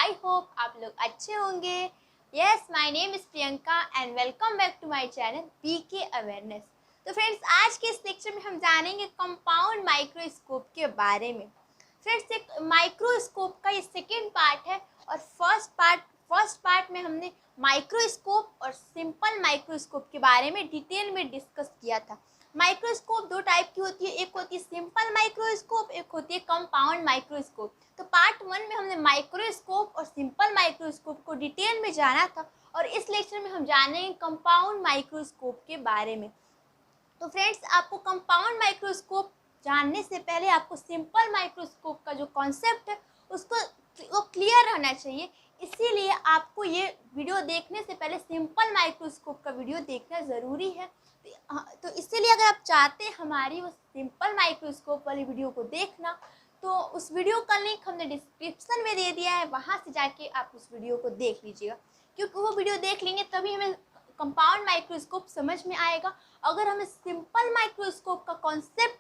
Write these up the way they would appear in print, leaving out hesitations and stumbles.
I hope आप लोग अच्छे होंगे। Yes, my name is Priyanka and welcome back to my channel BK awareness. तो फ्रेंड्स, आज के इस लेक्चर में हम जानेंगे कंपाउंड माइक्रोस्कोप के बारे में। फ्रेंड्स, एक माइक्रोस्कोप का ये सेकेंड पार्ट है और फर्स्ट पार्ट में हमने माइक्रोस्कोप और सिंपल माइक्रोस्कोप के बारे में डिटेल में डिस्कस किया था। माइक्रोस्कोप दो टाइप की होती है, एक होती है सिंपल माइक्रोस्कोप, एक होती है कंपाउंड माइक्रोस्कोप। तो पार्ट 1 में हमने माइक्रोस्कोप और सिंपल माइक्रोस्कोप को डिटेल में जाना था और इस लेक्चर में हम जानेंगे कंपाउंड माइक्रोस्कोप के बारे में। तो फ्रेंड्स, आपको कंपाउंड माइक्रोस्कोप जानने से पहले आपको सिंपल माइक्रोस्कोप का जो कॉन्सेप्ट है वो क्लियर रहना चाहिए। इसीलिए आपको ये वीडियो देखने से पहले सिंपल माइक्रोस्कोप का वीडियो देखना ज़रूरी है। तो इसीलिए अगर आप चाहते हैं हमारी वो सिंपल माइक्रोस्कोप वाली वीडियो को देखना, तो उस वीडियो का लिंक हमने डिस्क्रिप्शन में दे दिया है, वहाँ से जाके आप उस वीडियो को देख लीजिएगा। क्योंकि वो वीडियो देख लेंगे तभी हमें कंपाउंड माइक्रोस्कोप समझ में आएगा। अगर हमें सिंपल माइक्रोस्कोप का कॉन्सेप्ट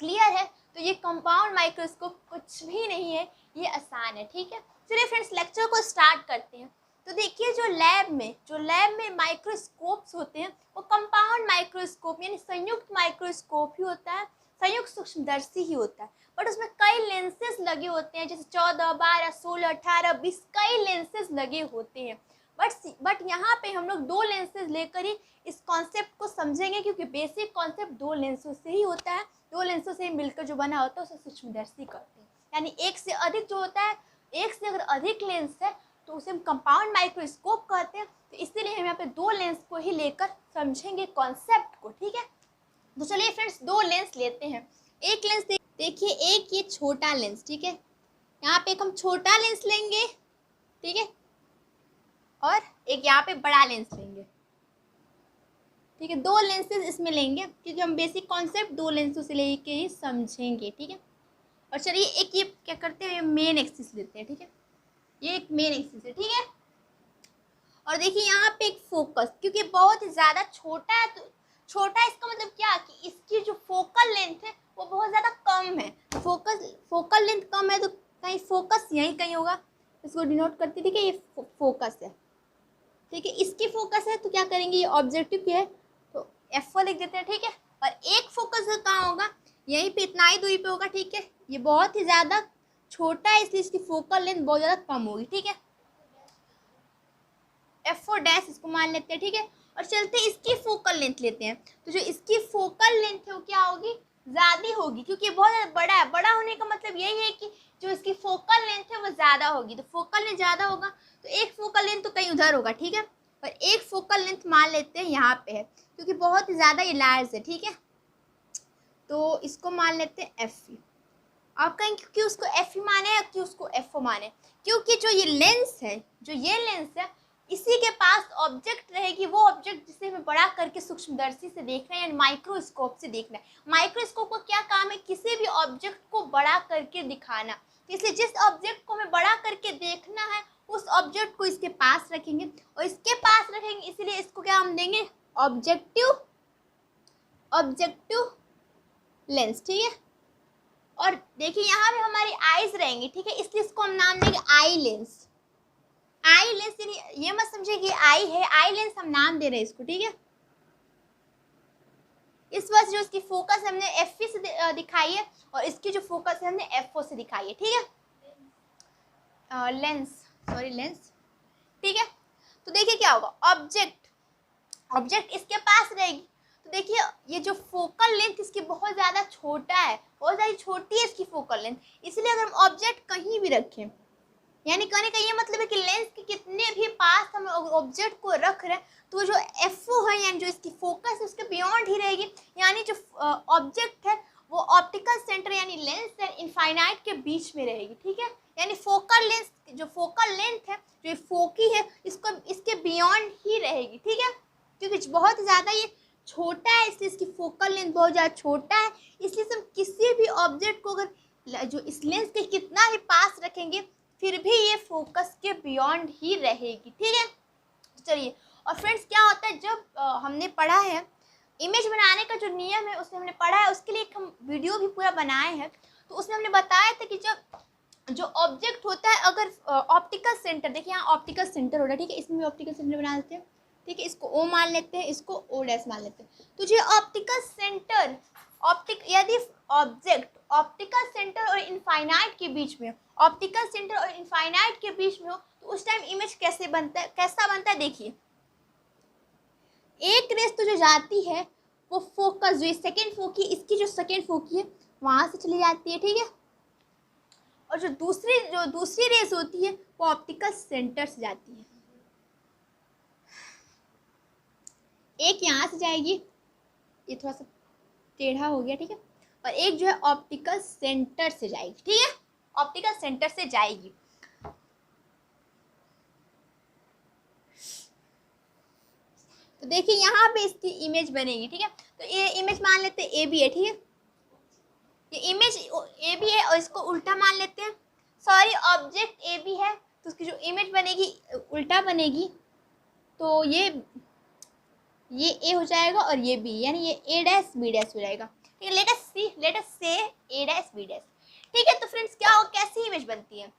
क्लियर है तो ये कंपाउंड माइक्रोस्कोप कुछ भी नहीं है, ये आसान है। ठीक है, चलिए फ्रेंड्स, लेक्चर को स्टार्ट करते हैं। तो देखिए, जो लैब में माइक्रोस्कोप्स होते हैं वो कंपाउंड माइक्रोस्कोप यानी संयुक्त माइक्रोस्कोप ही होता है, संयुक्त सूक्ष्मदर्शी ही होता है। बट उसमें कई लेंसेज लगे होते हैं, जैसे 14, 12, 16, 18, 20 कई लेंसेज लगे होते हैं। बट यहाँ पे हम लोग दो लेंसेज लेकर ही इस कॉन्सेप्ट को समझेंगे, क्योंकि बेसिक कॉन्सेप्ट दो लेंसों से ही होता है। दो लेंसों से मिलकर जो बना होता है उसे सूक्ष्मदर्शी कहते हैं। यानी एक से अधिक जो होता है, एक से अगर अधिक लेंस है तो उसे हम कंपाउंड माइक्रोस्कोप कहते हैं। तो इसीलिए हम यहाँ पे दो लेंस को ही लेकर समझेंगे कॉन्सेप्ट को। ठीक है, तो चलिए फ्रेंड्स, दो लेंस लेते हैं। एक लेंस देखिए, एक ये छोटा लेंस, ठीक है, यहाँ पे एक हम छोटा लेंस लेंगे, ठीक है, और एक यहाँ पे बड़ा लेंस लेंगे। ठीक है, दो लेंसेज इसमें लेंगे क्योंकि हम बेसिक कॉन्सेप्ट दो लेंसों से लेके ही समझेंगे। ठीक है, और चलिए एक ये क्या करते हैं, मेन एक्सिस लेते हैं। ठीक है, ये एक मेन एक्सिस है। ठीक है, और देखिए यहाँ पे एक फोकस, क्योंकि बहुत ज़्यादा छोटा है, तो छोटा इसका मतलब क्या कि इसकी जो फोकल लेंथ है वो बहुत ज़्यादा कम है। फोकल लेंथ कम है तो कहीं फोकस यहीं कहीं होगा, इसको डिनोट करते। ठीक है, ये फोकस है। ठीक है, इसकी फोकस है तो क्या करेंगे, ये ऑब्जेक्टिव की है तो F4 लिख देते हैं। ठीक है, और एक फोकस कहाँ होगा, यहीं पे इतना ही दूरी पे होगा। ठीक है, ये बहुत ही ज़्यादा छोटा है इसलिए इसकी फोकल लेंथ बहुत ज़्यादा कम होगी। ठीक है, F4 डैश इसको मान लेते हैं। ठीक है, और चलते इसकी फोकल लेंथ लेते हैं। तो जो इसकी फोकल लेंथ है वो क्या होगी, ज़्यादा होगी, क्योंकि बहुत ज़्यादा बड़ा है। बड़ा होने का मतलब यही है कि जो इसकी फोकल लेंथ है वो ज़्यादा होगी। तो फोकल लेंथ ज़्यादा होगा तो एक फोकल लेंथ तो कहीं उधर होगा। ठीक है, और एक फोकल लेंथ मान लेते हैं यहाँ पे है, क्योंकि बहुत ही ज़्यादा ये लार्ज है। ठीक है, तो इसको मान लेते हैं F। आप कहेंगे क्योंकि उसको F माने या क्यों उसको F माने, क्योंकि जो ये लेंस है, जो ये लेंस है, इसी के पास ऑब्जेक्ट रहेगी, वो ऑब्जेक्ट जिसे हमें बड़ा करके सूक्ष्मदर्शी से देखना है यानी माइक्रोस्कोप से देखना है। माइक्रोस्कोप का क्या काम है, किसी भी ऑब्जेक्ट को बड़ा करके दिखाना। तो इसलिए जिस ऑब्जेक्ट को हमें बड़ा करके देखना है उस ऑब्जेक्ट को इसके पास रखेंगे, और इसके पास रखेंगे इसीलिए इसको क्या हम देंगे, ऑब्जेक्टिव लेंस। ठीक है, और देखिए यहाँ पे हमारी आईज रहेंगी। ठीक है, इसलिए इसको हम नाम देंगे आई लेंस। आई लेंस यानी ये मत समझिए कि आई है, आई लेंस हम नाम दे रहे हैं इसको। ठीक है, इस वजह से जो इसकी फोकस हमने F से दिखाई है और इसकी जो फोकस है हमने F4 से दिखाई है। ठीक है, लेंस। ठीक है, तो देखिए क्या होगा, ऑब्जेक्ट इसके पास रहेगी। तो देखिए ये जो फोकल लेंथ इसकी बहुत ज़्यादा छोटा है, बहुत ज़्यादा छोटी है इसकी फोकल लेंथ। इसलिए अगर हम ऑब्जेक्ट कहीं भी रखें, यानी कहने का ये मतलब है कि लेंस के कितने भी पास हम ऑब्जेक्ट को रख रहे हैं तो जो F4 है यानी जो इसकी फोकस है उसके बियॉन्ड ही रहेगी। यानी जो ऑब्जेक्ट है वो ऑप्टिकल सेंटर यानी लेंस एंड इनफाइनाइट के बीच में रहेगी। ठीक है, यानी फोकल लेंस जो फोकल लेंथ है, जो फोकी है, इसके बियॉन्ड ही रहेगी। ठीक है, क्योंकि बहुत ज़्यादा ये छोटा है इसलिए इसकी फोकल लेंथ बहुत ज़्यादा छोटा है। इसलिए हम किसी भी ऑब्जेक्ट को अगर जो इस लेंस के कितना भी पास रखेंगे फिर भी ये फोकस के बियॉन्ड ही रहेगी। ठीक है, चलिए, और फ्रेंड्स क्या होता है, जब हमने पढ़ा है इमेज बनाने का जो नियम है उसमें हमने पढ़ा है, उसके लिए एक हम वीडियो भी पूरा बनाए हैं। तो उसमें हमने बताया था कि जब जो ऑब्जेक्ट होता है, अगर ऑप्टिकल सेंटर, देखिए यहाँ ऑप्टिकल सेंटर हो रहा है, ठीक है, इसमें भी ऑप्टिकल सेंटर बना देते हैं, ठीक है, इसको ओ मान लेते हैं, इसको ओ डैश मान लेते हैं। तो जो ऑप्टिकल सेंटर, यदि ऑब्जेक्ट ऑप्टिकल सेंटर और इनफाइनाइट के बीच में, ऑप्टिकल सेंटर और इनफाइनाइट के बीच में हो, तो उस टाइम इमेज कैसे बनता है, कैसा बनता है, देखिए एक रेस तो जो जाती है वो फोकस, जो सेकेंड फोकी, इसकी जो सेकेंड फोकी है वहां से चली जाती है, ठीक है, और जो दूसरी रेस होती है वो ऑप्टिकल सेंटर से जाती है। एक यहाँ से जाएगी, ये थोड़ा सा टेढ़ा हो गया, ठीक है, और एक जो है ऑप्टिकल सेंटर से जाएगी, ठीक है, ऑप्टिकल सेंटर से जाएगी। तो देखिए यहाँ पे इसकी इमेज बनेगी, ठीक है, तो ये इमेज मान लेते हैं ए बी है, ठीक है, ये इमेज ए बी है और इसको उल्टा मान लेते हैं, सॉरी ऑब्जेक्ट ए बी है तो उसकी जो इमेज बनेगी उल्टा बनेगी, तो ये ए हो जाएगा और ये बी, यानी ये ए डैश बी डैश हो जाएगा, ठीक है, लेट अस से ए डैश बी डैश, ठीक है। तो फ्रेंड्स क्या हो, कैसी इमेज बनती है,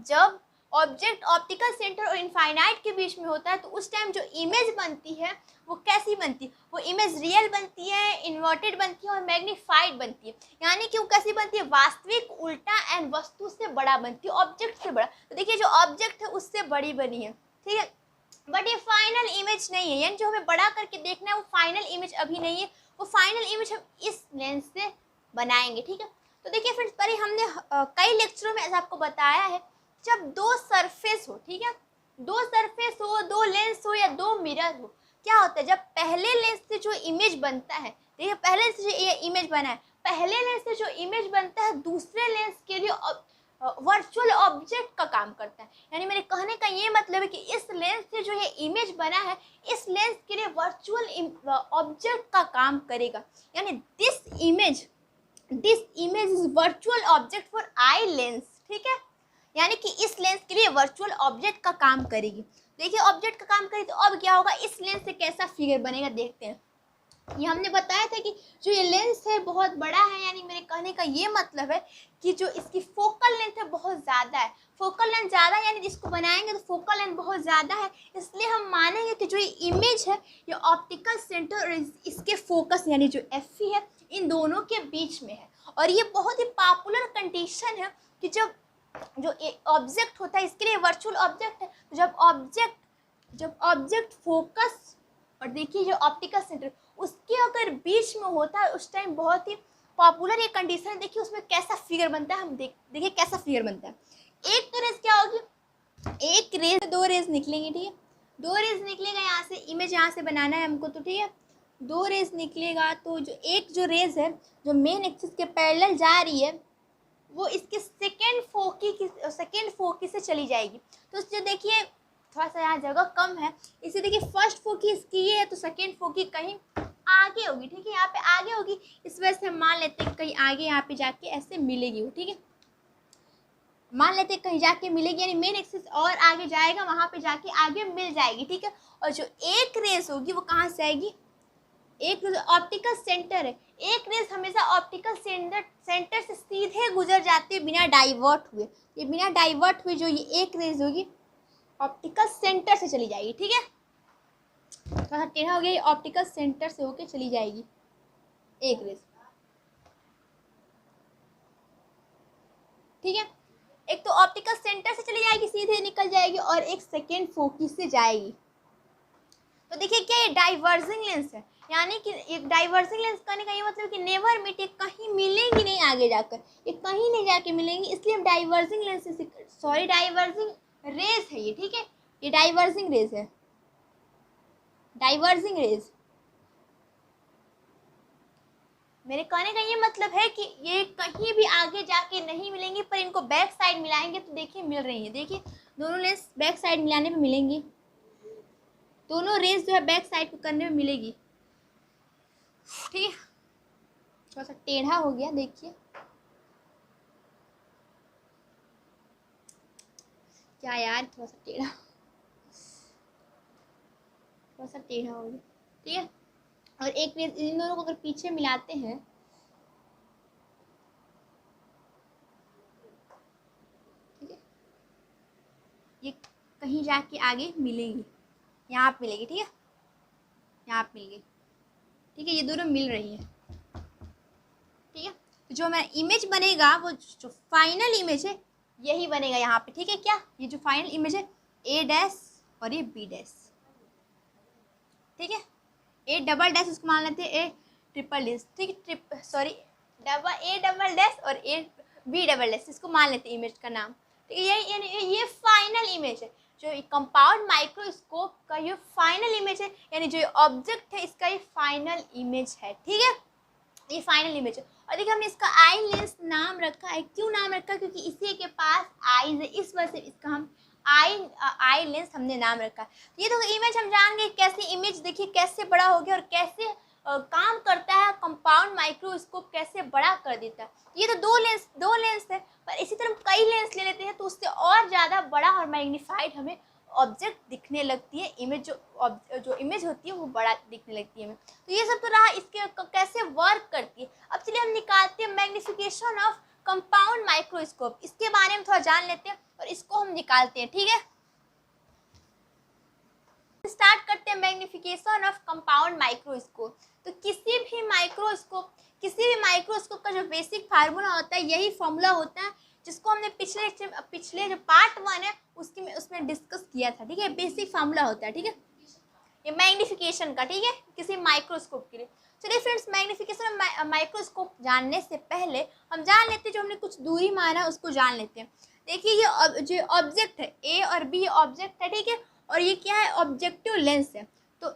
जब ऑब्जेक्ट ऑप्टिकल सेंटर और इनफाइनाइट के बीच में होता है तो उस टाइम जो इमेज बनती है वो कैसी बनती है, वो इमेज रियल बनती है, इन्वर्टेड बनती है और मैग्नीफाइड बनती है, यानी कि वो कैसी बनती है, वास्तविक, उल्टा एंड वस्तु से बड़ा बनती है, ऑब्जेक्ट से बड़ा। तो देखिए जो ऑब्जेक्ट है उससे बड़ी बनी है, ठीक है, बट ये फाइनल इमेज नहीं है, यानी जो हमें बड़ा करके देखना है वो फाइनल इमेज अभी नहीं है, वो फाइनल इमेज हम इस लेंस से बनाएंगे, ठीक है। तो देखिए फ्रेंड्स, पर हमने कई लेक्चरों में ऐसा आपको बताया है, जब दो सरफेस हो, ठीक है, दो सरफेस हो, दो लेंस हो या दो मिरर हो, क्या होता है, जब पहले लेंस से जो इमेज बनता है, देखिए पहले से जो ये इमेज बना है, पहले लेंस से जो इमेज बनता है दूसरे लेंस के लिए वर्चुअल ऑब्जेक्ट का काम करता है, यानी मेरे कहने का ये मतलब है कि इस लेंस से जो ये इमेज बना है इस लेंस के लिए वर्चुअल ऑब्जेक्ट का काम करेगा, यानी this image is virtual object for eye lens, ठीक है, यानी कि इस लेंस के लिए वर्चुअल ऑब्जेक्ट का काम करेगी। देखिए ऑब्जेक्ट का काम करेगी तो अब क्या होगा, इस लेंस से कैसा फिगर बनेगा देखते हैं। ये हमने बताया था कि जो ये लेंस है बहुत बड़ा है, यानी मेरे कहने का ये मतलब है कि जो इसकी फोकल लेंथ है बहुत ज़्यादा है, फोकल लेंथ ज़्यादा है, यानी जिसको बनाएंगे तो फोकल लेंथ बहुत ज़्यादा है, इसलिए हम मानेंगे कि जो ये इमेज है ये ऑप्टिकल सेंटर और इसके फोकस यानी जो एफ है इन दोनों के बीच में है। और ये बहुत ही पॉपुलर कंडीशन है कि जब जो ऑब्जेक्ट होता है इसके लिए वर्चुअल ऑब्जेक्ट है, तो जब ऑब्जेक्ट फोकस और देखिए जो ऑप्टिकल सेंटर उसके अगर बीच में होता है उस टाइम बहुत ही पॉपुलर ये कंडीशन है। देखिए उसमें कैसा फिगर बनता है, हम देखिए कैसा फिगर बनता है। एक तो रेस क्या होगी, एक रेस दो रेस निकलेंगी, ठीक है, दो रेस निकलेगा, यहाँ से इमेज यहाँ से बनाना है हमको, तो ठीक है, दो रेस निकलेगा, तो जो एक जो रेस है जो मेन एक्सिस के पैरेलल जा रही है वो इसके सेकेंड फोकी से चली जाएगी। तो जो देखिए थोड़ा सा यहाँ जगह कम है, इसे देखिए फर्स्ट फोकी इसकी ये है तो सेकेंड फोकी कहीं आगे होगी, ठीक है, यहाँ पे आगे होगी, इस वजह से हम मान लेते हैं कहीं आगे यहाँ पे जाके ऐसे मिलेगी वो, ठीक है, मान लेते हैं कहीं जाके मिलेगी, यानी मेन एक्सिस और आगे जाएगा, वहाँ पे जाके आगे मिल जाएगी, ठीक है। और जो एक रेस होगी वो कहाँ से आएगी, एक ऑप्टिकल सेंटर है, एक रेस हमेशा ऑप्टिकल सेंटर से सीधे गुजर जाती है बिना डाइवर्ट हुए, ये बिना डाइवर्ट हुए जो ये एक रेस होगी ऑप्टिकल सेंटर से चली जाएगी, ठीक है, थोड़ा टेढ़ा हो गया, ये ऑप्टिकल सेंटर से होके चली जाएगी एक रेस, ठीक है, एक तो ऑप्टिकल सेंटर से चली जाएगी सीधे निकल जाएगी और एक सेकेंड फोकस से जाएगी। तो देखिए क्या ये डाइवर्जिंग लेंस है, यानी कि एक डाइवर्जिंग लेंस करने का ये मतलब कि नेवर मीट, ये कहीं मिलेंगी नहीं आगे जाकर, ये कहीं नहीं जाके मिलेंगी, इसलिए हम डाइवर्जिंग लेंस से डाइवर्जिंग रेस है ये, ठीक है, ये डाइवर्जिंग रेस है, डाइवर्जिंग रेस। मेरे कहने का ये मतलब है कि ये कहीं भी आगे जाके नहीं मिलेंगी, पर इनको बैक साइड मिलाएंगे तो देखिए मिल रही है, देखिए दोनों लेंस बैक साइड मिलाने पे मिलेंगी, दोनों रेस जो है बैक साइड को करने में मिलेगी, ठीक है, थोड़ा सा टेढ़ा हो गया देखिए, क्या यार थोड़ा सा टेढ़ा हो गया, ठीक है। और एक रेस इन दोनों को अगर पीछे मिलाते हैं ये कहीं जाके आगे मिलेंगी, यहाँ पे मिलेगी, ठीक है, यहाँ पे मिल गई, ठीक है, ये दोनों मिल रही है, ठीक है। तो जो हमारा इमेज बनेगा वो जो फाइनल इमेज है यही बनेगा यहाँ पे, ठीक है। क्या ये जो फाइनल इमेज है ए डैश और ये बी डैश, ठीक है। ए डबल डैश उसको मान लेते हैं ए ट्रिपल डैश, ठीक है, सॉरी ए डबल डैश और ए बी डबल डैश, इसको मान लेते हैं इमेज का नाम, ठीक है। ये फाइनल इमेज है, जो कंपाउंड माइक्रोस्कोप का ये फाइनल इमेज है, यानी जो ऑब्जेक्ट है इसका ये फाइनल इमेज है, ठीक है, ये फाइनल इमेज है। और देखिए हमने इसका आई लेंस नाम रखा है, क्यों नाम रखा है, क्योंकि इसी के पास आईज है, इस वजह से इसका हम आई लेंस हमने नाम रखा है। ये तो इमेज हम जान गए कैसे इमेज, देखिए कैसे बड़ा हो गया और कैसे काम करता है कंपाउंड माइक्रोस्कोप, कैसे बड़ा कर देता है। ये तो दो लेंस है, पर इसी तरह हम कई लेंस ले लेते हैं तो उससे और ज़्यादा बड़ा और मैग्नीफाइड हमें ऑब्जेक्ट दिखने लगती है, इमेज जो इमेज होती है वो बड़ा दिखने लगती है हमें। तो ये सब तो रहा इसके कैसे वर्क करती है। अब चलिए हम निकालते हैं मैग्निफिकेशन ऑफ कंपाउंड माइक्रोस्कोप, इसके बारे में थोड़ा जान लेते हैं और इसको हम निकालते हैं, ठीक है। स्टार्ट करते हैं मैग्निफिकेशन ऑफ कंपाउंड माइक्रोस्कोप। तो किसी भी माइक्रोस्कोप का जो बेसिक फार्मूला होता है यही फार्मूला होता है, जिसको हमने पिछले जो पार्ट 1 है उसमें डिस्कस किया था, ठीक है। बेसिक फार्मूला होता है, ठीक है, ये मैग्निफिकेशन का, ठीक है, किसी माइक्रोस्कोप के लिए। चलिए फ्रेंड्स, मैग्निफिकेशन माइक्रोस्कोप जानने से पहले हम जान लेते हैं, जो हमने कुछ दूरी माना उसको जान लेते हैं। देखिए ये जो ऑब्जेक्ट है ए और बी ऑब्जेक्ट है, ठीक है, और ये क्या है, ऑब्जेक्टिव लेंस है। तो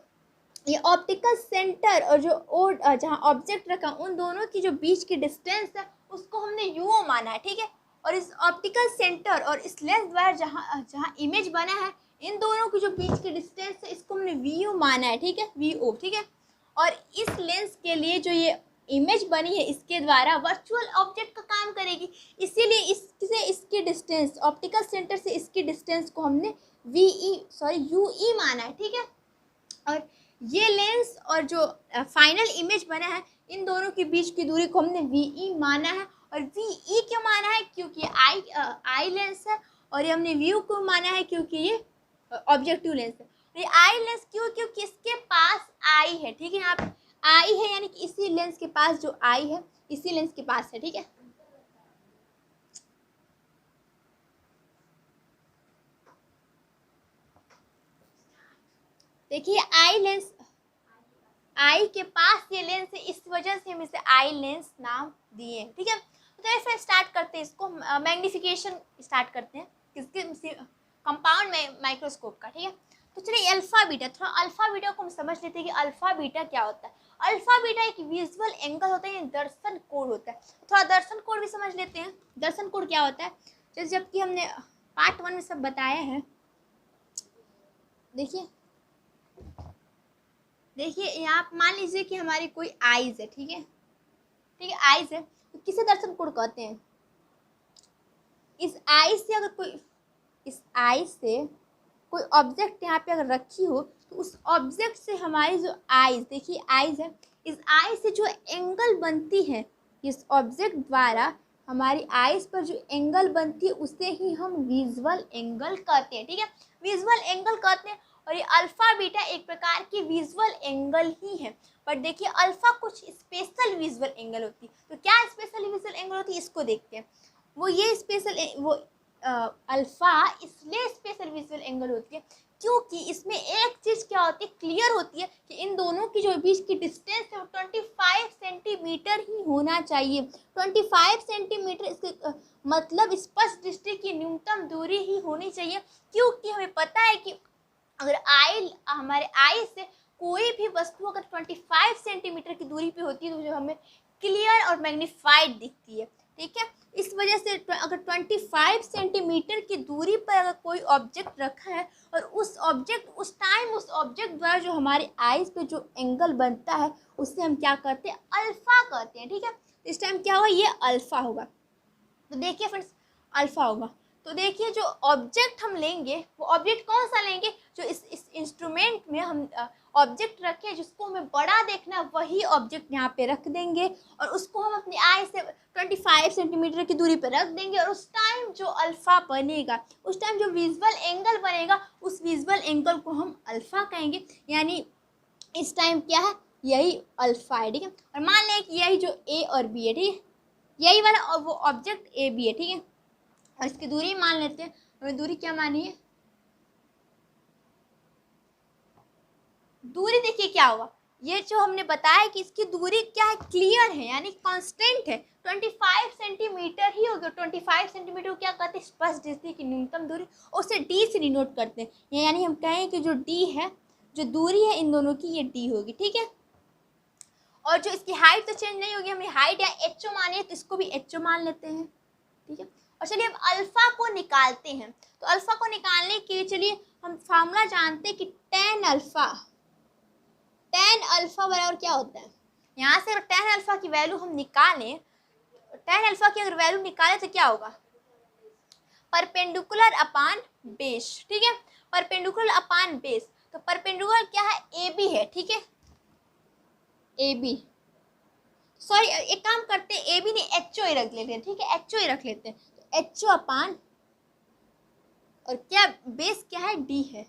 ये ऑप्टिकल सेंटर और जो जहाँ ऑब्जेक्ट रखा उन दोनों की जो बीच की डिस्टेंस है उसको हमने यूओ माना है, ठीक है। और इस ऑप्टिकल सेंटर और इस लेंस द्वारा जहाँ इमेज बना है इन दोनों की जो बीच की डिस्टेंस है इसको हमने वीओ माना है, ठीक है, वीओ, ठीक है। और इस लेंस के लिए जो ये इमेज बनी है इसके द्वारा वर्चुअल ऑब्जेक्ट का काम करेगी, इसीलिए इसकी डिस्टेंस ऑप्टिकल सेंटर से इसकी डिस्टेंस को हमने यूई माना है, ठीक है। और ये लेंस और जो फाइनल इमेज बना है इन दोनों के बीच की दूरी को हमने वीई माना है। और वीई क्यों माना है, क्योंकि आई लेंस है, और ये हमने व्यू को माना है क्योंकि ये ऑब्जेक्टिव लेंस है। ये आई लेंस क्यों, क्योंकि इसके पास आई है, ठीक है, यहाँ पे आई है, यानी कि इसी लेंस के पास जो आई है इसी लेंस के पास है, ठीक है। देखिए आई के पास ये लेंस है, इस वजह से हम इसे आई लेंस नाम दिए हैं, ठीक है। तो फिर स्टार्ट करते हैं इसको, मैग्निफिकेशन स्टार्ट करते हैं किसके, कंपाउंड माइक्रोस्कोप का, ठीक है। तो चलिए अल्फा बीटा, थोड़ा अल्फा बीटा को हम समझ लेते हैं कि अल्फा बीटा क्या होता है। अल्फा बीटा एक विजुअल एंगल होता है, दर्शन कोण होता है। थोड़ा दर्शन कोण भी समझ लेते हैं, दर्शन कोण क्या होता है, जैसे जबकि हमने पार्ट 1 में सब बताया है। देखिए यहाँ मान लीजिए कि हमारी कोई आइज है, ठीक है, आइज है, तो किसे दर्शन कोण कहते हैं, इस आइज से कोई ऑब्जेक्ट यहाँ पे अगर रखी हो तो उस ऑब्जेक्ट से हमारी जो आइज, देखिए आइज है, इस आइज से जो एंगल बनती है इस ऑब्जेक्ट द्वारा हमारी आइज पर जो एंगल बनती है उसे ही हम विजुअल एंगल कहते हैं, ठीक है, विजुअल एंगल कहते हैं। और ये अल्फा बीटा एक प्रकार की विजुअल एंगल ही है, पर देखिए अल्फा कुछ स्पेशल विजुअल एंगल होती है। तो क्या स्पेशल विजुअल एंगल होती है इसको देखते हैं। अल्फा इसलिए स्पेशल विजुअल एंगल होती है क्योंकि इसमें एक चीज़ क्या होती है, क्लियर होती है कि इन दोनों की जो बीच की डिस्टेंस है वो 25 सेंटीमीटर ही होना चाहिए। 25 सेंटीमीटर इसके मतलब स्पष्ट दृष्टि की न्यूनतम दूरी ही होनी चाहिए, क्योंकि हमें पता है कि अगर हमारे आई से कोई भी वस्तु अगर 25 सेंटीमीटर की दूरी पे होती है तो जो हमें क्लियर और मैग्नीफाइड दिखती है, ठीक है। इस वजह से अगर 25 सेंटीमीटर की दूरी पर अगर कोई ऑब्जेक्ट रखा है और उस ऑब्जेक्ट द्वारा जो हमारे आईज पे जो एंगल बनता है उससे हम क्या करते हैं, अल्फा कहते हैं, ठीक है। इस टाइम क्या होगा, ये अल्फा होगा। तो देखिए फ्रेंड्स अल्फा होगा। तो देखिए जो ऑब्जेक्ट हम लेंगे वो ऑब्जेक्ट कौन सा लेंगे, जो इस इंस्ट्रूमेंट में हम ऑब्जेक्ट रखें जिसको हमें बड़ा देखना है, वही ऑब्जेक्ट यहाँ पे रख देंगे और उसको हम अपनी आई से 25 सेंटीमीटर की दूरी पर रख देंगे। और उस टाइम जो अल्फ़ा बनेगा, उस टाइम जो विजुअल एंगल बनेगा, उस विजुअल एंगल को हम अल्फ़ा कहेंगे। यानी इस टाइम क्या है, यही अल्फ़ा है, ठीक है। और मान लें कि यही जो ए और बी है, ठीक है, यही वाला और वो ऑब्जेक्ट ए बी है, ठीक है। और इसकी दूरी मान लेते हैं, हमें दूरी क्या मानी है, दूरी देखिए क्या होगा, ये जो हमने बताया कि इसकी दूरी क्या है, क्लियर है, यानी कांस्टेंट है, 25 सेंटीमीटर ही होगा। 25 सेंटीमीटर को क्या कहते हैं, स्पर्श दृष्टि की न्यूनतम दूरी, उसे डी से डिनोट करते हैं। यानी हम कहें कि जो डी है, जो दूरी है इन दोनों की, ये डी होगी, ठीक है। और जो इसकी हाइट तो चेंज नहीं होगी, हमने हाइट या एच ओ मानी है तो इसको भी एच ओ मान लेते हैं, ठीक है। और चलिए अब अल्फा को निकालते हैं। तो अल्फा को निकालने के लिए चलिए हम फार्मूला जानते हैं कि टेन अल्फा बराबर क्या होता है। यहाँ से अगर टेन अल्फा की वैल्यू हम निकालें, टेन अल्फा की अगर वैल्यू निकालें तो क्या होगा, परपेंडिकुलर अपान बेस, ठीक है, परपेंडिकुलर अपान बेस। तो परपेंडिकुलर क्या है, ए बी है, ठीक है, ए बी, सॉरी एक काम करते हैं, ए बी नहीं एच ओ ही रख लेते हैं, ठीक है, एच ओ ही रख लेते हैं। तो एच ओ अपान और क्या बेस क्या है, डी है,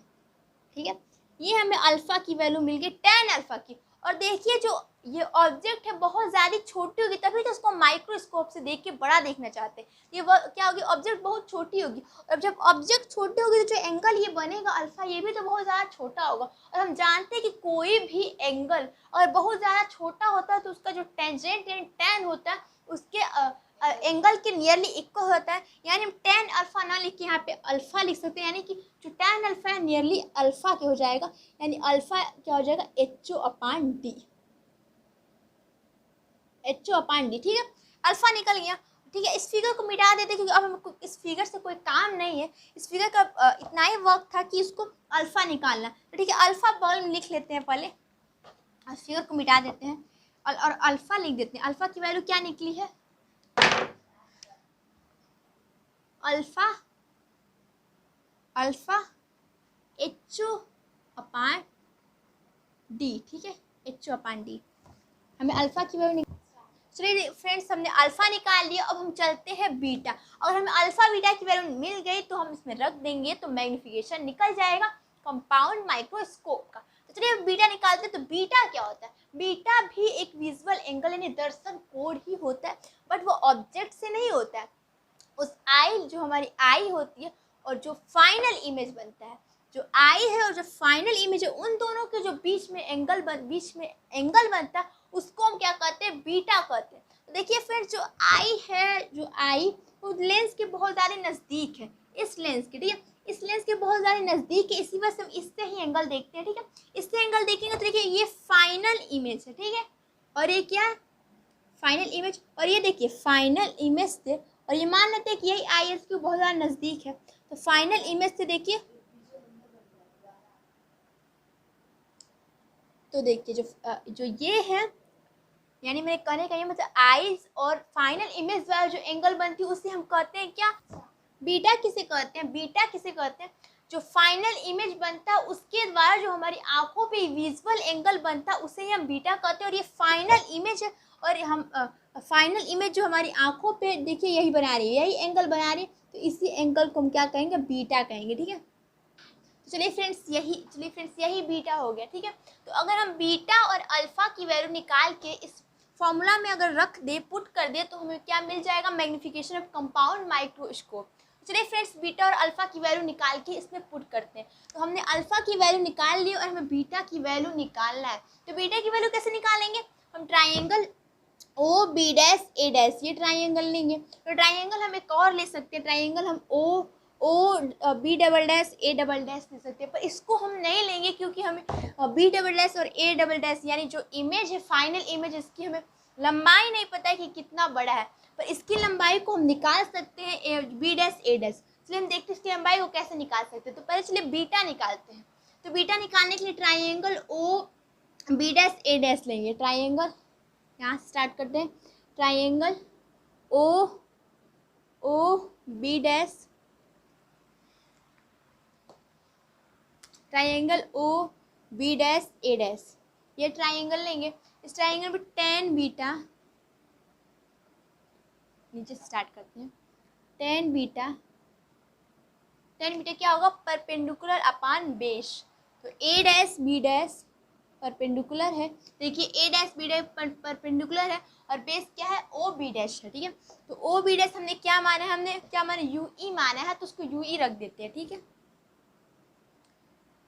ठीक है। ये हमें अल्फा की वैल्यू मिल गई, टेन अल्फा की। और देखिए जो ये ऑब्जेक्ट है बहुत ज़्यादा छोटी होगी, तभी तो उसको माइक्रोस्कोप से देख के बड़ा देखना चाहते हैं। ये क्या होगी, ऑब्जेक्ट बहुत छोटी होगी, और जब ऑब्जेक्ट छोटी होगी तो जो एंगल ये बनेगा अल्फा, ये भी तो बहुत ज़्यादा छोटा होगा। और हम जानते हैं कि कोई भी एंगल अगर बहुत ज़्यादा छोटा होता है तो उसका जो टेंजेंट यानी टेन होता है उसके एंगल के नियरली इक्वल होता है। यानी हम टेन अल्फा ना लिख के यहाँ पे अल्फा लिख सकते हैं, यानी कि जो टेन अल्फा है नियरली अल्फा के हो जाएगा, यानी अल्फा क्या हो जाएगा, H O upon D, H O upon D, ठीक है। अल्फा निकल गया, ठीक है। इस फिगर को मिटा देते क्योंकि अब हमको इस फिगर से कोई काम नहीं है, इस फिगर का इतना ही वर्क था कि इसको अल्फा निकालना, तो ठीक है अल्फा बॉल में लिख लेते हैं पहले, इस फिगर को मिटा देते हैं और अल्फा लिख देते हैं। अल्फा की वैल्यू क्या निकली है, alpha alpha H O upon D, ठीक है, एच ओ अपान डी, हमें अल्फा की वैल्यू। चलिए फ्रेंड्स हमने अल्फा निकाल लिया, अब हम चलते हैं बीटा। अगर हमें अल्फा बीटा की वैल्यू मिल गई तो हम इसमें रख देंगे तो मैग्नीफिकेशन निकल जाएगा कंपाउंड माइक्रोस्कोप का। तो चलिए बीटा निकालते हैं। तो बीटा क्या होता है, बीटा भी एक विजुअल एंगल यानी दर्शन कोण ही होता है, बट वो ऑब्जेक्ट से नहीं होता है। उस आई जो हमारी आई होती है और जो फाइनल इमेज बनता है, जो आई है और जो फाइनल इमेज है, उन दोनों के जो बीच में एंगल बनता है उसको हम क्या कहते हैं, बीटा कहते हैं। तो देखिए फिर जो आई है, जो आई वो लेंस के बहुत ज़्यादा नज़दीक है, इस लेंस के, ठीक है, इस लेंस के बहुत ज़्यादा नज़दीक है, इसी वजह से हम इससे ही एंगल देखते हैं, ठीक है। इससे एंगल देखेंगे तो देखिए ये फाइनल इमेज है, ठीक है, और ये क्या है, फाइनल इमेज। और ये देखिए फाइनल इमेज से, और ये मान लेते हैं कि यही आई एस क्यू बहुत ज़्यादा नज़दीक है, तो फाइनल इमेज से देखिए, तो देखिए जो ये है, यानी मेरे कहने का ये मतलब आईज और फाइनल इमेज द्वारा जो एंगल बनती है उसे हम कहते हैं क्या, बीटा किसे कहते हैं, बीटा किसे कहते हैं, जो फाइनल इमेज बनता है उसके द्वारा जो हमारी आंखों पे विजुअल एंगल बनता है उसे ही हम बीटा कहते हैं। और ये फाइनल इमेज है, और हम फाइनल इमेज जो हमारी आंखों पे देखिए यही बना रही है, यही एंगल बना रही है, तो इसी एंगल को हम क्या कहेंगे, बीटा कहेंगे, ठीक है। चलिए फ्रेंड्स यही बीटा हो गया, ठीक है। तो अगर हम बीटा और अल्फा की वैल्यू निकाल के इस फॉर्मूला में अगर रख दे, पुट कर दे, तो हमें क्या मिल जाएगा, मैग्नीफिकेशन ऑफ कंपाउंड माइक्रोस्कोप। चलिए फ्रेंड्स बीटा और अल्फा की वैल्यू निकाल के इसमें पुट करते हैं। तो हमने अल्फा की वैल्यू निकाल ली और हमें बीटा की वैल्यू निकालना है। तो बीटा की वैल्यू कैसे निकालेंगे, हम triangle O B dash A dash, ये ट्राइंगल लेंगे। तो ट्राइंगल हम एक और ले सकते हैं, ट्राइंगल हम O B double dash A double dash ले सकते हैं, पर इसको हम नहीं लेंगे क्योंकि हमें बी डबल डैश और ए डबल डैश यानी जो इमेज है फाइनल इमेज, इसकी हमें लंबाई नहीं पता है कि कितना बड़ा है, पर इसकी लंबाई को हम निकाल सकते हैं बी डैश ए डैश। चलिए हम देखते हैं इसकी लंबाई को कैसे निकाल सकते हैं। तो पहले चलिए बीटा निकालते हैं। तो बीटा निकालने के लिए triangle O B dash A dash लेंगे। ट्राइंगल यहाँ से स्टार्ट करते हैं, triangle O B dash triangle O B dash A dash, ये ट्राइंगल लेंगे। इस ट्राइंगल में टेन बीटा, नीचे से स्टार्ट करते हैं, टेन बीटा क्या होगा, परपेंडिकुलर अपान बेस। तो A dash B dash perpendicular है, देखिए A dash B dash perpendicular है और बेस क्या है, ओ बी डैश है, ठीक है। तो ओ बी डैश हमने क्या माना है, हमने क्या माना, यू ई माना है, तो उसको यू ई रख देते हैं, ठीक है।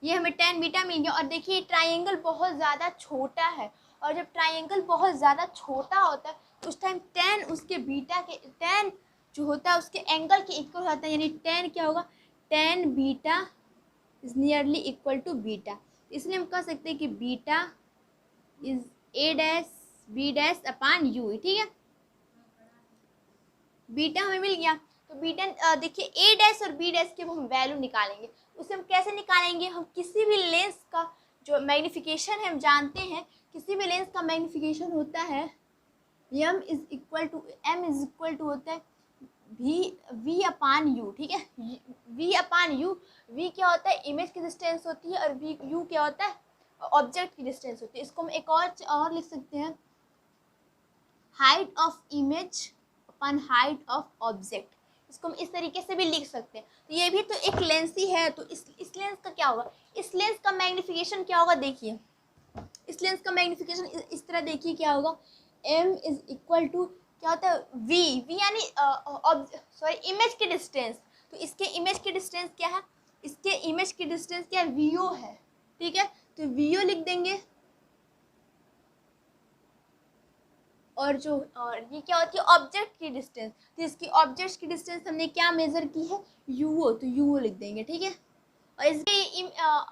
ये हमें टेन बीटा मिल गया। और देखिए ट्राइंगल बहुत ज़्यादा छोटा है, और जब ट्राइंगल बहुत ज़्यादा छोटा होता है तो उस टाइम टेन उसके बीटा के, टेन जो होता है उसके एंगल के इक्वल होता है, यानी टेन क्या होगा, tan beta is nearly equal to beta. इसलिए हम कह सकते हैं कि beta is A dash B dash upon U, ठीक है। बीटा हमें मिल गया। तो बीटा देखिए ए डैश और बी डैश के हम वैल्यू निकालेंगे। उसे हम कैसे निकालेंगे, हम किसी भी लेंस का जो मैग्नीफिकेशन है हम जानते हैं, किसी भी लेंस का मैग्नीफिकेशन होता है एम इज इक्वल टू होता है वी अपान यू, ठीक है। वी अपान यू, वी क्या होता है, इमेज की डिस्टेंस होती है, और वी यू क्या होता है, ऑब्जेक्ट की डिस्टेंस होती है। इसको हम एक और लिख सकते हैं, height of image upon height of object. इसको हम इस तरीके से भी लिख सकते हैं। तो ये भी तो एक लेंस ही है, तो इस लेंस का क्या होगा, इस लेंस का मैग्नीफिकेशन क्या होगा, देखिए इस लेंस का मैग्नीफिकेशन इस तरह देखिए क्या होगा, m इज इक्वल टू क्या होता है, v यानी सॉरी इमेज की डिस्टेंस। तो इसके इमेज की डिस्टेंस क्या है, इसके इमेज की डिस्टेंस क्या है, vo है, ठीक है। तो vo लिख देंगे, और ये क्या होती है, ऑब्जेक्ट की डिस्टेंस। तो इसकी ऑब्जेक्ट की डिस्टेंस हमने क्या मेजर की है, यूओ, तो यूओ लिख देंगे, ठीक है। और इसके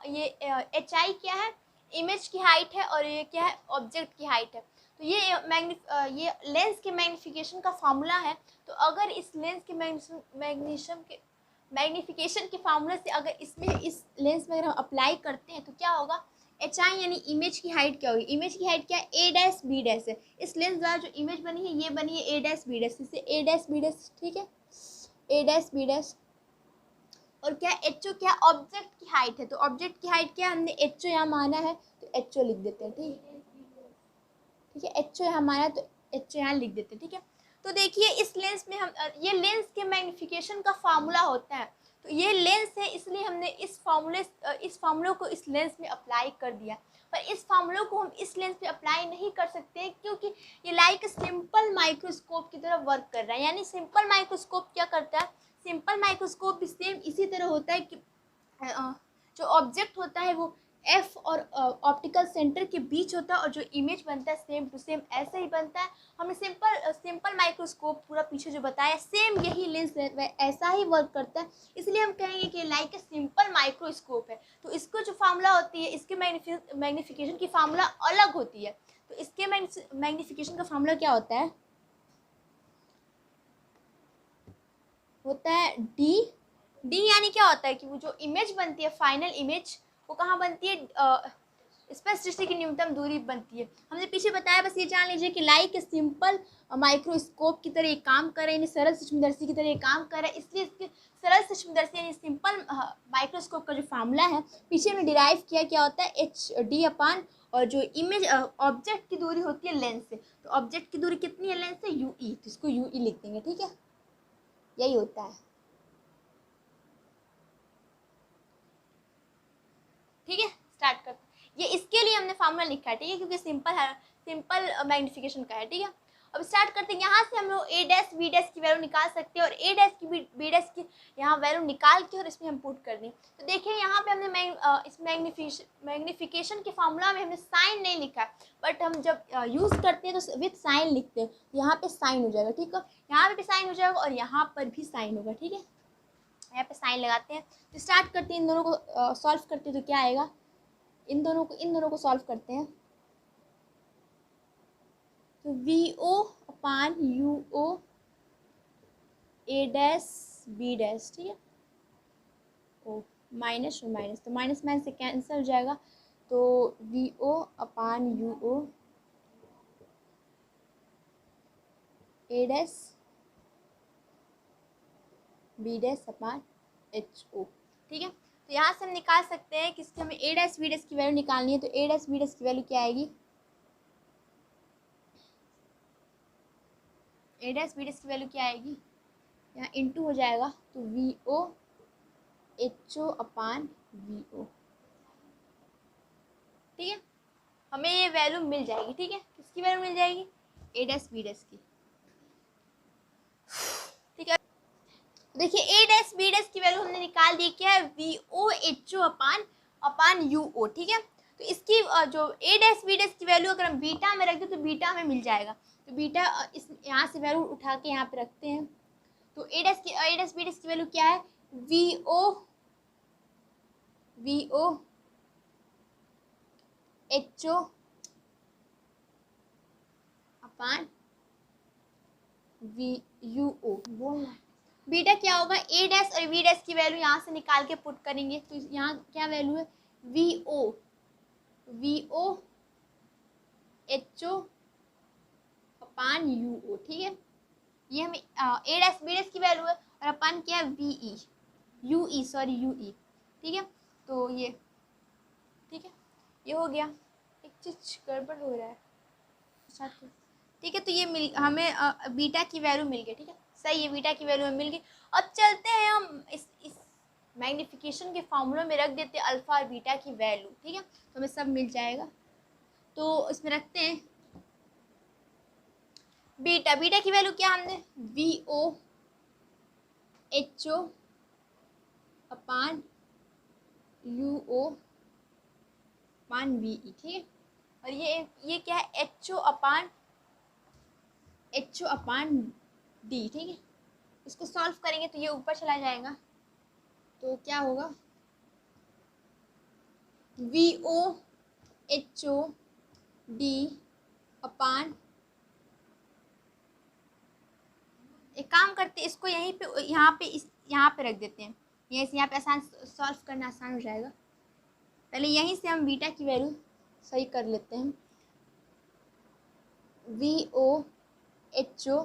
ये एच आई क्या है, इमेज की हाइट है, और ये क्या है, ऑब्जेक्ट की हाइट है। तो ये लेंस के मैग्नीफिकेशन का फार्मूला है। तो अगर इस लेंस के मैग्नीफिकेशन के फार्मूला से अगर इसमें इस लेंस में अगर हम अप्लाई करते हैं तो क्या होगा, एच आई यानी इमेज की हाइट क्या होगी, इमेज की हाइट क्या है, ए डैश बी डैश है। इस लेंस द्वारा जो इमेज बनी है ये बनी है ए डैश बी डैश, इससे ए डैश बी डैश, ठीक है, ए डैश बी डैश। और क्या एच ओ, क्या ऑब्जेक्ट की हाइट है, तो ऑब्जेक्ट की हाइट क्या हमने एच ओ यहाँ माना है, तो एच ओ लिख देते हैं, ठीक है, एच ओ यहाँ माना है तो एच ओ यहाँ लिख देते हैं, ठीक है। तो देखिए इस लेंस में हम ये लेंस के मैग्नीफिकेशन का फार्मूला होता है। तो ये लेंस है, इसलिए हमने इस फार्मूले को इस लेंस में अप्लाई कर दिया। पर इस फार्मूले को हम इस लेंस पे अप्लाई नहीं कर सकते क्योंकि ये लाइक सिंपल माइक्रोस्कोप की तरह वर्क कर रहा है। यानी सिंपल माइक्रोस्कोप क्या करता है, सिंपल माइक्रोस्कोप भी सेम इसी तरह होता है कि जो ऑब्जेक्ट होता है वो एफ और ऑप्टिकल सेंटर के बीच होता है, और जो इमेज बनता है सेम टू सेम ऐसे ही बनता है। हमने सिंपल माइक्रोस्कोप पूरा पीछे जो बताया सेम यही लेंस है, वह ऐसा ही वर्क करता है। इसलिए हम कहेंगे कि लाइक ए सिंपल माइक्रोस्कोप है। तो इसको जो फार्मूला होती है, इसके मैग्नीफिकेशन की फार्मूला अलग होती है। तो इसके मैग्नीफिकेशन का फार्मूला क्या होता है, डी यानी क्या होता है कि वो जो इमेज बनती है, फाइनल इमेज, वो कहाँ बनती है, स्पर्श दृष्टि की न्यूनतम दूरी बनती है। हमने पीछे बताया, बस ये जान लीजिए कि लाइक सिंपल माइक्रोस्कोप की तरह एक काम कर रहे हैं, यानी सरल सूक्ष्मदर्शी की तरह एक काम कर रहा है। इसलिए इसके सरल सूक्ष्मदर्शी यानी सिंपल माइक्रोस्कोप का जो फार्मूला है पीछे में डिराइव किया, क्या होता है, एच डी अपान, और जो इमेज ऑब्जेक्ट की दूरी होती है लेंस से, तो ऑब्जेक्ट की दूरी कितनी है लेंस से, यू ई, तो इसको यू ई लिख देंगे, ठीक है। यही होता है, ठीक है। स्टार्ट करते हैं। ये इसके लिए हमने फार्मूला लिखा है, ठीक है, क्योंकि सिंपल मैग्नीफिकेशन का है, ठीक है। अब स्टार्ट करते हैं। यहाँ से हम लोग ए डैश बी डैश की वैल्यू निकाल सकते हैं, और ए डैश की बी डैश की यहाँ वैल्यू निकाल के और इसमें हम पुट कर दें। तो देखिए यहाँ पे हमने इस मैग्नीफिकेशन के फार्मूला में हमने साइन नहीं लिखा, बट हम जब यूज़ करते हैं तो विथ साइन लिखते हैं। यहाँ पे साइन हो जाएगा, ठीक है, यहाँ पे भी साइन हो जाएगा और यहाँ पर भी साइन होगा, ठीक है। यहाँ पे साइन लगाते हैं। तो स्टार्ट करते हैं, इन दोनों को सॉल्व करते हैं तो क्या आएगा, इन दोनों को सॉल्व करते हैं। तो V O upon U O A dash B dash, ठीक है, ओ माइनस और माइनस, तो माइनस माइनस से कैंसिल हो जाएगा। तो V O upon U O A dash B dash upon H O, ठीक है। तो तो यहाँ से हम निकाल सकते हैं कि इसकी हमें ए डैश बी डैश की वैल्यू निकालनी है। तो ए डैश बी डैश की वैल्यू क्या आएगी, ए डैश बी डैश की वैल्यू क्या आएगी, यहाँ इंटू हो जाएगा तो V O H O upon V O. ठीक है, हमें ये वैल्यू मिल जाएगी। ठीक है, किसकी वैल्यू मिल जाएगी, ए डैश बी डैश की। ठीक है, देखिए ए डैश बी डैश की वैल्यू हमने निकाल दी, क्या है, V O H O upon U O. ठीक है, तो इसकी जो ए डैश बी डैश की वैल्यू अगर हम बीटा में रख दें तो बीटा हमें मिल जाएगा। तो बीटा इस यहाँ से वैल्यू उठा के यहाँ पे रखते हैं। तो ए डैश बी डैश की वैल्यू क्या है, V O H O upon V U O. बोलना बीटा क्या होगा, ए डैश और वी डैश की वैल्यू यहाँ से निकाल के पुट करेंगे। तो यहाँ क्या वैल्यू है, V O H O upon U O. ठीक है, ये हमें ए डैश बी डैश की वैल्यू है और अपान क्या है, यू ई। ठीक है, तो ये ठीक है, ये हो गया। एक चीज गड़बड़ हो रहा है साथ में। ठीक है, तो ये हमें बीटा की वैल्यू मिल गई। ठीक है, सही है, बीटा की वैल्यू हमें मिल गई। अब चलते हैं हम इस मैग्नीफिकेशन के फॉर्मूला में रख देते हैं अल्फा और बीटा की वैल्यू। ठीक है, तो हमें सब मिल जाएगा। तो इसमें रखते हैं बीटा की वैल्यू क्या, हमने V O H O upon U O upon V E. ठीक है, और ये क्या है, एच ओ अपान डी। ठीक है, इसको सॉल्व करेंगे तो ये ऊपर चला जाएगा। तो क्या होगा, V O H O D upon, एक काम करते हैं, इसको यहीं पे यहाँ पे रख देते हैं। यहीं से यहाँ पे आसान सॉल्व करना आसान हो जाएगा। पहले यहीं से हम बीटा की वैल्यू सही कर लेते हैं, वी ओ एच ओ,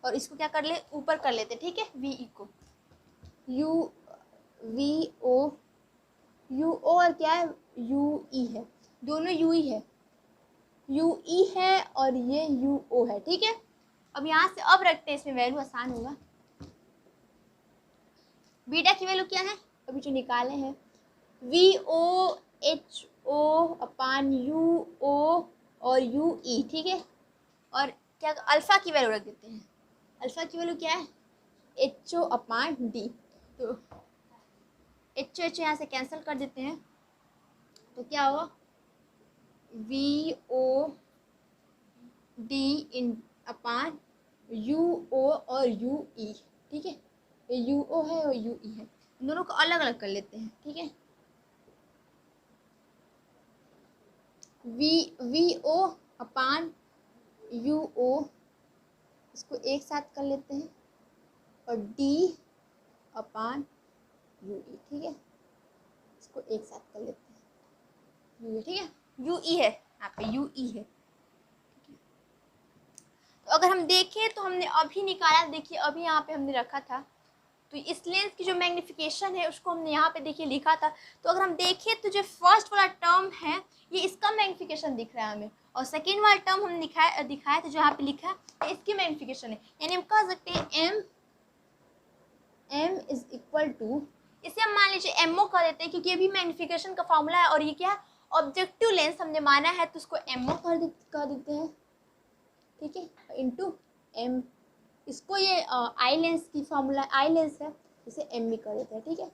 और इसको क्या कर ले, ऊपर कर लेते हैं। ठीक है, वी ई को वी ओ और क्या है, यू ई है, दोनों यू ई है और ये यू ओ है। ठीक है, अब यहाँ से अब रखते हैं इसमें वैल्यू, आसान होगा। बीटा की वैल्यू क्या है, अभी जो निकाले हैं, V O H O upon U O और यू ई। ठीक है, और क्या अल्फा की वैल्यू रख देते हैं, अल्फा की वैल्यू क्या है, एच ओ अपान डी। तो एच यहाँ से कैंसिल कर देते हैं। तो क्या होगा, V O D in upon U O और यू ई। ठीक है, ये यू ओ है और यू ई है, दोनों को अलग अलग कर लेते हैं। ठीक है, वी ओ अपान यू ओ, इसको एक साथ कर लेते हैं, और डी अपान यू ई। ठीक है, इसको एक साथ कर लेते हैं, यू। ठीक है, यू ई है, यहाँ पे यू ई है। तो अगर हम देखें तो हमने अभी निकाला, देखिए अभी यहाँ पे हमने रखा था। तो इस लेंस की जो मैग्नीफिकेशन है उसको हमने यहाँ पे देखिए लिखा था। तो अगर हम देखें तो जो फर्स्ट वाला टर्म है ये इसका मैग्नीफिकेशन दिख रहा है हमें, और सेकेंड वाला टर्म हम दिखाया था जो यहाँ पे लिखा है इसकी मैग्नीफिकेशन है। यानी हम कह सकते हैं एम इज इक्वल टू, इसे हम मान लीजिए एमओ कर देते हैं क्योंकि ये भी मैग्नीफिकेशन का फॉर्मूला है, और ये क्या है, ऑब्जेक्टिव लेंस हमने माना है तो उसको एमओ कर देते हैं। ठीक है, इनटू एम, इसको ये आई लेंस की फॉर्मूला, आई लेंस है, इसे एम भी कर देते हैं। ठीक है,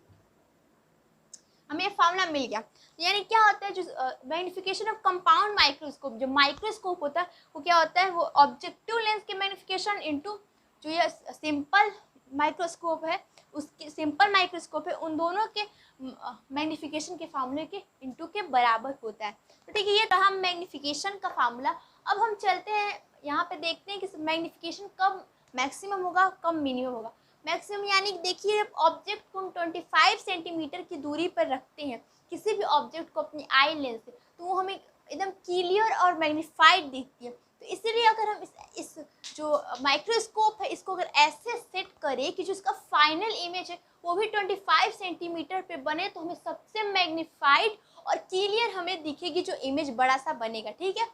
हमें ये फार्मूला मिल गया। यानी क्या होता है, जो मैग्नीफिकेशन ऑफ कंपाउंड माइक्रोस्कोप, जो माइक्रोस्कोप होता है वो क्या होता है, वो ऑब्जेक्टिव लेंस के मैग्नीफिकेशन इनटू जो ये सिंपल माइक्रोस्कोप है, उसके सिंपल माइक्रोस्कोप है, उन दोनों के मैग्नीफिकेशन के फार्मूले के इनटू के बराबर होता है। तो ठीक है, ये रहा मैग्नीफिकेशन का फार्मूला। अब हम चलते हैं यहाँ पे देखते हैं कि मैग्नीफिकेशन कब मैक्सिमम होगा, कब मिनिमम होगा। मैक्सिमम यानी देखिए ऑब्जेक्ट को हम 25 सेंटीमीटर की दूरी पर रखते हैं, किसी भी ऑब्जेक्ट को अपनी आई लेंस से, तो वो हमें एकदम क्लियर और मैग्नीफाइड दिखती है। तो इसीलिए अगर हम इस जो माइक्रोस्कोप है इसको अगर ऐसे सेट करें कि जो इसका फाइनल इमेज है वो भी 25 सेंटीमीटर पे बने, तो हमें सबसे मैग्नीफाइड और क्लियर हमें दिखेगी जो इमेज बड़ा सा बनेगा, ठीक है।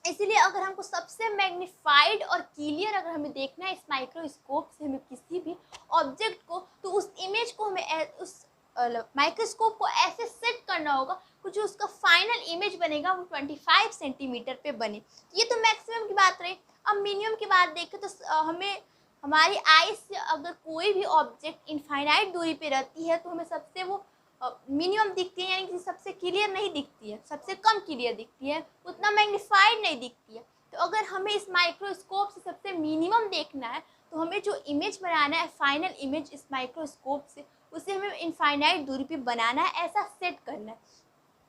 इसीलिए अगर हमको सबसे मैग्नीफाइड और क्लियर अगर हमें देखना है इस माइक्रोस्कोप से हमें किसी भी ऑब्जेक्ट को, तो उस इमेज को हमें उस माइक्रोस्कोप को ऐसे सेट करना होगा कि जो उसका फाइनल इमेज बनेगा वो 25 सेंटीमीटर पे बने। ये तो मैक्सिमम की बात रही। अब मिनिमम की बात देखें तो हमें हमारी आई से अगर कोई भी ऑब्जेक्ट इनफाइनाइट दूरी पे रहती है तो हमें सबसे वो मिनिमम दिखती है, यानी कि सबसे क्लियर नहीं दिखती है, सबसे कम क्लियर दिखती है, उतना मैग्नीफाइड नहीं दिखती है। तो अगर हमें इस माइक्रोस्कोप से सबसे मिनिमम देखना है तो हमें जो इमेज बनाना है फाइनल इमेज इस माइक्रोस्कोप से, उसे हमें इनफाइनाइट दूरी पे बनाना है, ऐसा सेट करना है।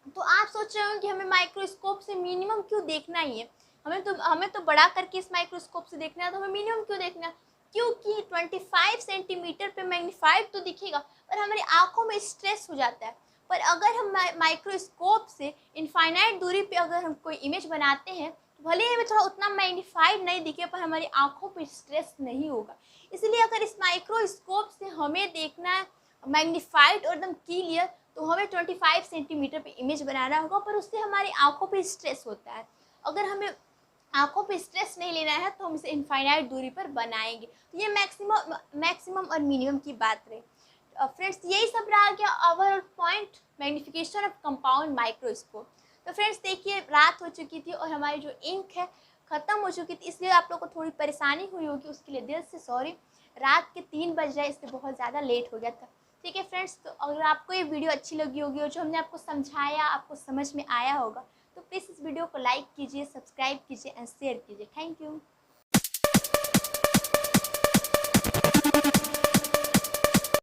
तो आप सोच रहे हो कि हमें माइक्रोस्कोप से मिनिमम क्यों देखना ही है, हमें तो बड़ा करके इस माइक्रोस्कोप से देखना है, तो हमें मिनिमम क्यों देखना है? क्योंकि 25 सेंटीमीटर पे मैग्नीफाइड तो दिखेगा पर हमारी आंखों में स्ट्रेस हो जाता है। पर अगर हम माइक्रोस्कोप से इनफाइनाइट दूरी पे अगर हम कोई इमेज बनाते हैं तो भले ही हमें थोड़ा उतना मैग्नीफाइड नहीं दिखे पर हमारी आंखों पे स्ट्रेस नहीं होगा। इसलिए अगर इस माइक्रोस्कोप से हमें देखना है मैग्नीफाइड और एकदम क्लियर तो हमें 25 सेंटीमीटर पे इमेज बनाना होगा, पर उससे हमारी आंखों पे स्ट्रेस होता है। अगर हमें आंखों पे स्ट्रेस नहीं लेना है तो हम इसे इनफाइनाइट दूरी पर बनाएंगे। तो ये मैक्सिमम और मिनिमम की बात रही। फ्रेंड्स यही सब रहा गया overall point magnification of compound microscope. तो फ्रेंड्स देखिए रात हो चुकी थी और हमारी जो इंक है ख़त्म हो चुकी थी, इसलिए आप लोग को थोड़ी परेशानी हुई होगी, उसके लिए दिल से सॉरी। रात के 3 बज रहे इसलिए बहुत ज़्यादा लेट हो गया था। ठीक है फ्रेंड्स, तो अगर आपको ये वीडियो अच्छी लगी होगी और जो हमने आपको समझाया आपको समझ में आया होगा तो प्लीज़ इस वीडियो को लाइक कीजिए, सब्सक्राइब कीजिए एंड शेयर कीजिए। Thank you.